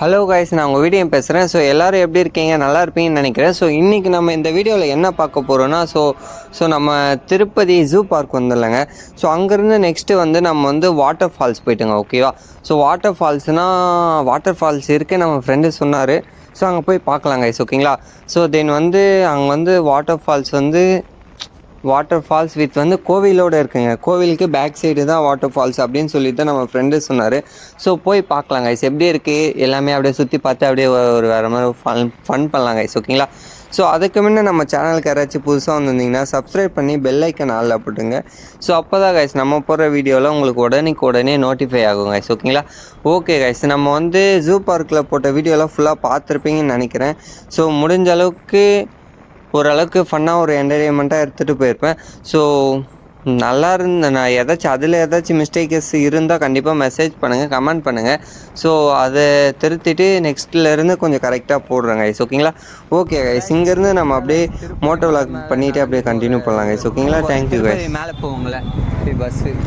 Hello guys, நான் உங்கள் video பேசுகிறேன். ஸோ எல்லோரும் எப்படி இருக்கீங்க? நல்லா இருப்பீங்கன்னு நினைக்கிறேன். ஸோ இன்றைக்கி நம்ம இந்த வீடியோவில் என்ன பார்க்க போகிறோன்னா, ஸோ நம்ம திருப்பதி ஜூ பார்க் வந்துடலங்க. ஸோ அங்கேருந்து நெக்ஸ்ட்டு வந்து நம்ம வந்து வாட்டர் ஃபால்ஸ் போயிட்டுங்க. ஓகேவா? ஸோ வாட்டர் ஃபால்ஸ் இருக்குது, நம்ம ஃப்ரெண்டு சொன்னார். ஸோ அங்கே போய் பார்க்கலாம் கைஸ். ஓகேங்களா? ஸோ தென் வந்து அங்கே வந்து வாட்டர் ஃபால்ஸ் வித் வந்து கோவிலோடு இருக்குங்க. கோவிலுக்கு பேக் சைடு தான் வாட்டர் ஃபால்ஸ் அப்படின்னு சொல்லிட்டு நம்ம ஃப்ரெண்டு சொன்னார். ஸோ போய் பார்க்கலாம் கைஸ், எப்படி இருக்குது எல்லாமே. அப்படியே சுற்றி பார்த்து அப்படியே ஒரு வேறு மாதிரி ஃபன் பண்ணலாம் கைஸ். ஓகேங்களா? ஸோ அதுக்கு முன்னே நம்ம சேனலுக்கு யாராச்சும் புதுசாக வந்திருந்தீங்கன்னா சப்ஸ்கிரைப் பண்ணி பெல் ஐக்கன் ஆளில் போட்டுங்க. ஸோ அப்போ தான் கைஸ் நம்ம போடுற வீடியோவில் உங்களுக்கு உடனே நோட்டிஃபை ஆகும் கைஸ். ஓகேங்களா? ஓகே கைஸ், நம்ம வந்து ஜூ பார்க்கில் போட்ட வீடியோலாம் ஃபுல்லாக பார்த்துருப்பீங்கன்னு நினைக்கிறேன். ஸோ முடிஞ்ச அளவுக்கு ஓரளவுக்கு ஃபன்னாக ஒரு என்டர்டெயின்மெண்ட்டாக எடுத்துகிட்டு போயிருப்பேன். ஸோ நல்லா இருந்தேன். நான் ஏதாச்சும் மிஸ்டேக்கஸ் இருந்தால் கண்டிப்பாக மெசேஜ் பண்ணுங்கள், கமெண்ட் பண்ணுங்கள். ஸோ அதை திருத்திட்டு நெக்ஸ்ட்லேருந்து கொஞ்சம் கரெக்டாக போடுறேன் கைஸ். ஓகேங்களா? ஓகே கைஸ், இங்கேருந்து நம்ம அப்படியே மோட்டோ விளாக் பண்ணிவிட்டு அப்படியே கண்டினியூ பண்ணலாம் கைஸ். ஓகேங்களா? Thank you guys. மேலே போவோங்களே பஸ்ஸு.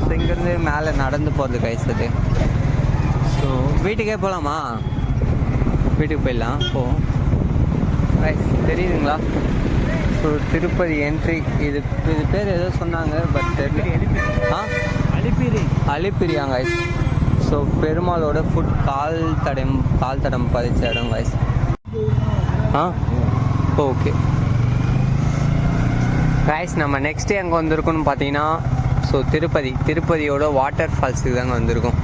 ஸோ இங்கேருந்து மேலே நடந்து போகிறது கைஸ். அது ஸோ வீட்டுக்கே போகலாமா? வீட்டுக்கு போயிடலாம். ரைஸ் தெரியுதுங்களா? So Tirupati entry. இது பேர் ஏதோ சொன்னாங்க, பட் அலிப்பிரியாங்க கைஸ். ஸோ பெருமாளோட ஃபுட் கால் தடம் பதிச்ச இடம் கைஸ். ஓகே கைஸ், நம்ம நெக்ஸ்ட்டு எங்கே வந்திருக்கோன்னு பார்த்தீங்கன்னா, ஸோ திருப்பதியோட வாட்டர் ஃபால்ஸுக்கு தாங்க வந்திருக்கோம்.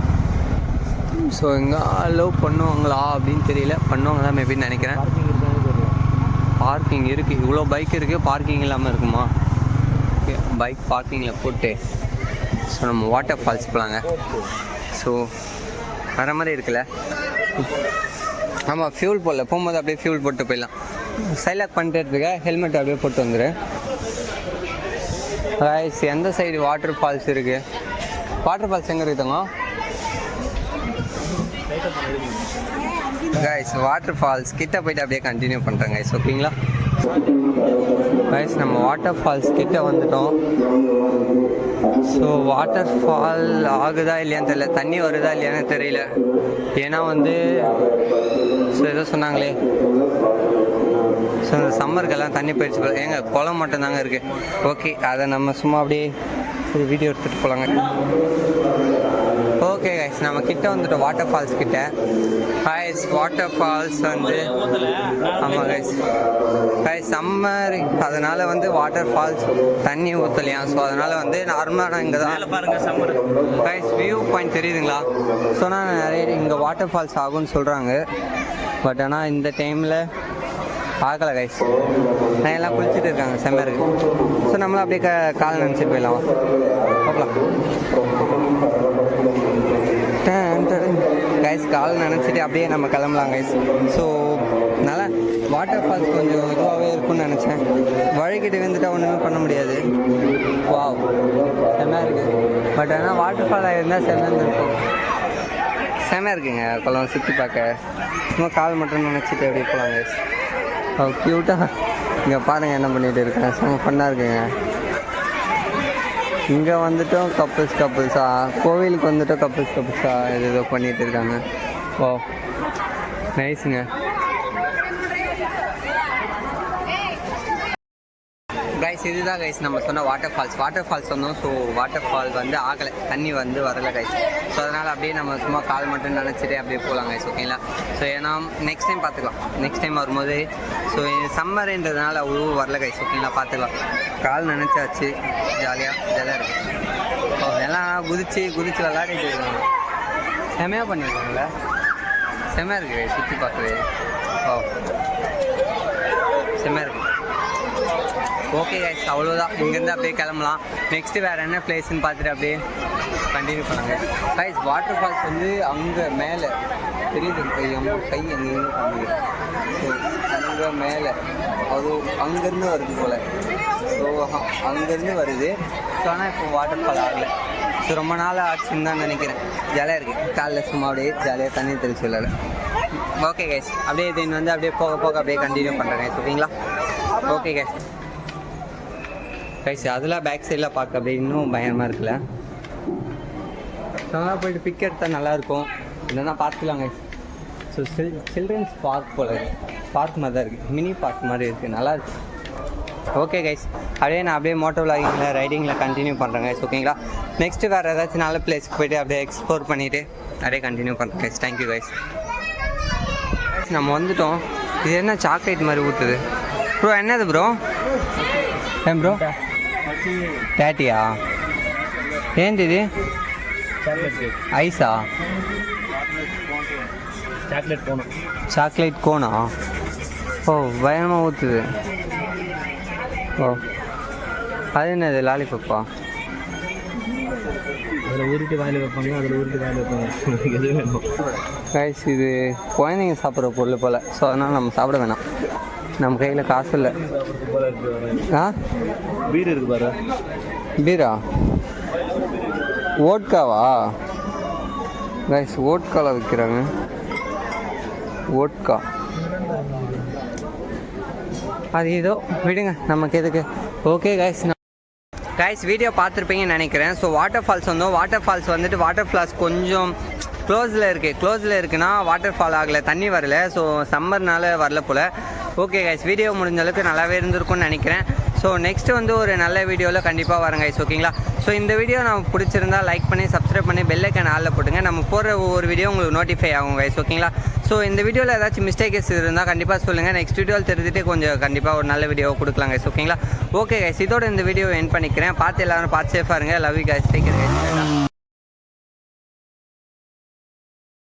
ஸோ இங்கே அலோவ் பண்ணுவாங்களா அப்படின்னு தெரியல. பண்ணுவாங்க தான் மேபின்னு நினைக்கிறேன். பார்க்கிங் இருக்குது, இவ்வளோ பைக் இருக்குது, பார்க்கிங் இல்லாமல் இருக்குமா? ஓகே, பைக் பார்க்கிங்கில் போட்டு ஸோ நம்ம வாட்டர் ஃபால்ஸ் போகலாங்க. ஸோ வர மாதிரி இருக்குல்ல? ஆமாம், ஃபியூல் போடல, போகும்போது அப்படியே ஃபியூல் போட்டு போயிடலாம். சைலாக் பண்ணிட்டு இருக்க ஹெல்மெட் அப்படியே போட்டு வந்துடு. ரைஸ், எந்த சைடு வாட்டர் ஃபால்ஸ் இருக்குது? வாட்டர் ஃபால்ஸ் எங்கே இருக்குதுங்க கைஸ்? வாட்டர் ஃபால்ஸ் கிட்ட போய்ட்டு அப்படியே கண்டினியூ பண்ணுறேன் கைஸ். ஓகேங்களா கைஸ், நம்ம வாட்டர் ஃபால்ஸ் கிட்ட வந்துட்டோம். ஸோ வாட்டர் ஃபால் ஆகுதா இல்லையான்னு தெரியல, தண்ணி வருதா இல்லையான்னு தெரியல. ஏன்னா வந்து ஸோ ஏதோ சொன்னாங்களே, ஸோ இந்த சம்மருக்கெல்லாம் தண்ணி போயிடுச்சு போல. ஏங்க குளம் மட்டும்தாங்க இருக்குது. ஓகே, அதை நம்ம சும்மா அப்படியே ஒரு வீடியோ எடுத்துகிட்டு போகலாங்க. ஓகே கைஸ், நம்ம கிட்ட வந்துட்டோம் வாட்டர் ஃபால்ஸ் கிட்ட. கைஸ், வாட்டர் ஃபால்ஸ் வந்து ஆமாம் கைஸ் சம்மர், அதனால் வந்து வாட்டர் ஃபால்ஸ் தண்ணி ஊற்றலையா. ஸோ அதனால் வந்து நார்மலாக இங்கே தான் பாருங்கள் சம்மர் கைஸ். வியூ பாயிண்ட் தெரியுதுங்களா? சொன்னால் நிறைய இங்கே வாட்டர் ஃபால்ஸ் ஆகும்னு சொல்கிறாங்க, பட் ஆனால் இந்த டைமில் பார்க்கல கைஸ். நான் எல்லாம் குளிச்சுட்டு இருக்காங்க, செம்மையாக இருக்குது. ஸோ நம்மளும் அப்படியே கால் நினச்சிட்டு போயிடலாம். பார்க்கலாம் கைஸ், கால் நினச்சிட்டு அப்படியே நம்ம கிளம்பலாம் கைஸ். ஸோ நல்லா வாட்டர் ஃபால்ஸ் கொஞ்சம் இதுவாகவே இருக்கும்னு நினச்சேன். வழிகிட்டு வந்துட்டால் ஒன்றுமே பண்ண முடியாது. வாவ், செம்மையாக இருக்குது. பட் ஆனால் வாட்டர் ஃபாலாக இருந்தால் செம்மையாக இருக்கும். செம்மையாக இருக்குங்க குளம் சுற்றி பார்க்க. சும்மா கால் மட்டும் நினச்சிட்டு அப்படியே போகலாம் கைஸ். க்யூட்டாக இங்கே பாருங்கள் என்ன பண்ணிகிட்டு இருக்கேன். செம்ம ஃபன்னாக இருக்குங்க. இங்கே வந்துட்டோம் கப்புள்ஸாக, கோவிலுக்கு வந்துட்டோம் கப்புள்ஸாக ஏதோ பண்ணிகிட்டு இருக்காங்க. ஓ நைஸுங்க. கைஸ், இதுதான் கைஸ் நம்ம சொன்ன வாட்டர் ஃபால்ஸ் வந்தோம். ஸோ வாட்டர் ஃபால் வந்து ஆகலை, தண்ணி வந்து வரலை கைஸ். ஸோ அதனால் அப்படியே நம்ம சும்மா கால் மட்டும் நினச்சிட்டு அப்படியே போகலாம் கைஸ். ஓகேங்களா? ஸோ ஏன்னா நெக்ஸ்ட் டைம் பார்த்துக்கலாம். நெக்ஸ்ட் டைம் வரும்போது ஸோ சம்மர்ன்றதுனால அவ்வளோ வரல கைஸ். ஓகேங்களா? பார்த்துக்கலாம். கால் நினச்சாச்சு, ஜாலியாக இருக்குது. ஸோ எல்லாம் குதிச்சு விளாடிட்டு இருக்காங்க. செம்மையாக பண்ணியிருக்காங்களே, செம்மையாக இருக்குது கைஸ். சுற்றி பார்க்குறது ஓ செம்மையாக இருக்குது. ஓகே கைஸ், அவ்வளோதான். இங்கேருந்து அப்படியே கிளம்பலாம். நெக்ஸ்ட்டு வேறு என்ன பிளேஸ்ன்னு பார்த்துட்டு அப்படியே கண்டினியூ பண்ணாங்க கைஸ். வாட்டர் ஃபால்ஸ் வந்து அங்கே மேலே தெரியுது, கை எங்கேயும் காமிக்குது. ஸோ அங்கே மேலே அது அங்கேருந்து வருது போல். ஸோ அங்கேருந்து வருது. ஸோ ஆனால் இப்போ வாட்டர் ஃபால் ஆகலை. ஸோ ரொம்ப நாள் ஆச்சுன்னு தான் நினைக்கிறேன். ஜாலியாக இருக்குது. காலைல சும்மா அப்படியே ஜாலியாக தண்ணி தெளிச்சு விளாட. ஓகே கைஸ், அப்படியே தென் வந்து அப்படியே போக அப்படியே கண்டினியூ பண்ணுறேன் கைஸ். ஓகேங்களா? Okay guys. கைஸ், அதெல்லாம் பேக் சைடில் பார்க்க அப்படியே இன்னும் பயமாக இருக்குல்ல. நல்லா போய்ட்டு பிக் எடுத்தால் நல்லாயிருக்கும். இல்லைன்னா பார்த்துக்கலாம் கைஸ். ஸோ சில்ட்ரன்ஸ் பார்க் போல் இருக்குது, பார்க் மாதிரி தான் இருக்குது, மினி பார்க் மாதிரி இருக்குது, நல்லாயிருக்கு. ஓகே கைஸ், அப்படியே நான் அப்படியே மோட்டோ விளாகிங்கில் ரைடிங்கில் கண்டினியூ பண்ணுறேன் கைஸ். ஓகேங்களா, நெக்ஸ்ட்டு வேறு ஏதாச்சும் நல்ல பிளேஸ்க்கு போய்ட்டு அப்படியே எக்ஸ்ப்ளோர் பண்ணிவிட்டு அப்படியே கண்டினியூ பண்ணுறேன் கைஸ். Thank you guys. நம்ம வந்துட்டோம். இது என்ன சாக்லேட் மாதிரி ஊற்றுது ப்ரோ? என்னது ப்ரோ? ஏன் ப்ரோ டேட்டியா? ఏంటి ఇది? ఐసా? చాక్లెట్ కోనా? ఓ భయமாக ஊற்றுது. ஓ அது என்னது? லாலிபப்பா? அதில் ஊறிட்டு வாயில் வைப்பாங்க, அதில் ஊறிட்டு வாயில் வைப்பாங்க. எது வேணும் கைஸ், இது குழந்தைங்க சாப்பிட்ற பொருள் போல். ஸோ அதனால் நம்ம சாப்பிட வேணாம், நம்ம கையில் காசு இல்லை. ஆ பீர் இருக்கு பாரு. பீரா? ஓட்காவா கைஸ்? ஓட்காவில் விற்கிறாங்க, ஓட்கா. அது ஏதோ விடுங்க, நமக்கு எதுக்கு. ஓகே கைஸ், வீடியோ பார்த்துருப்பீங்கன்னு நினைக்கிறேன். ஸோ வாட்டர் ஃபால்ஸ் வந்தோம். வாட்டர் ஃபால்ஸ் வந்துட்டு வாட்டர் ஃபால்ஸ் கொஞ்சம் க்ளோஸில் இருக்குன்னா வாட்டர் ஃபால் ஆகலை, தண்ணி வரல. ஸோ சம்மர்னால வரல போல். ஓகே கைஸ், வீடியோ முடிஞ்ச அளவுக்கு நல்லாவே இருந்திருக்கும்னு நினைக்கிறேன். ஸோ நெக்ஸ்ட்டு வந்து ஒரு நல்ல வீடியோவில் கண்டிப்பாக வரேன் கைஸ். ஓகேங்களா, ஸோ இந்த வீடியோ நம்ம பிடிச்சிருந்தா லைக் பண்ணி சப்ஸ்கிரைப் பண்ணி பெல் ஐக்கான் ஆளில் போட்டுங்க. நம்ம போடுற ஒவ்வொரு வீடியோ உங்களுக்கு நோட்டிஃபை ஆகும் கைஸ். ஓகேங்களா, ஸோ இந்த வீடியோவில் ஏதாச்சும் மிஸ்டேக்ஸ் இருந்தால் கண்டிப்பாக சொல்லுங்கள். நெக்ஸ்ட் வீடியோவில் தெரிஞ்சுட்டு கொஞ்சம் கண்டிப்பாக ஒரு நல்ல வீடியோ கொடுக்கலாம் கைஸ். ஓகேங்களா, ஓகே கைஸ், இதோட இந்த வீடியோ எண்ட் பண்ணிக்கிறேன். பார்த்து எல்லாரும் பார்த்து சேஃபாக இருங்க. Love you guys, take care guys.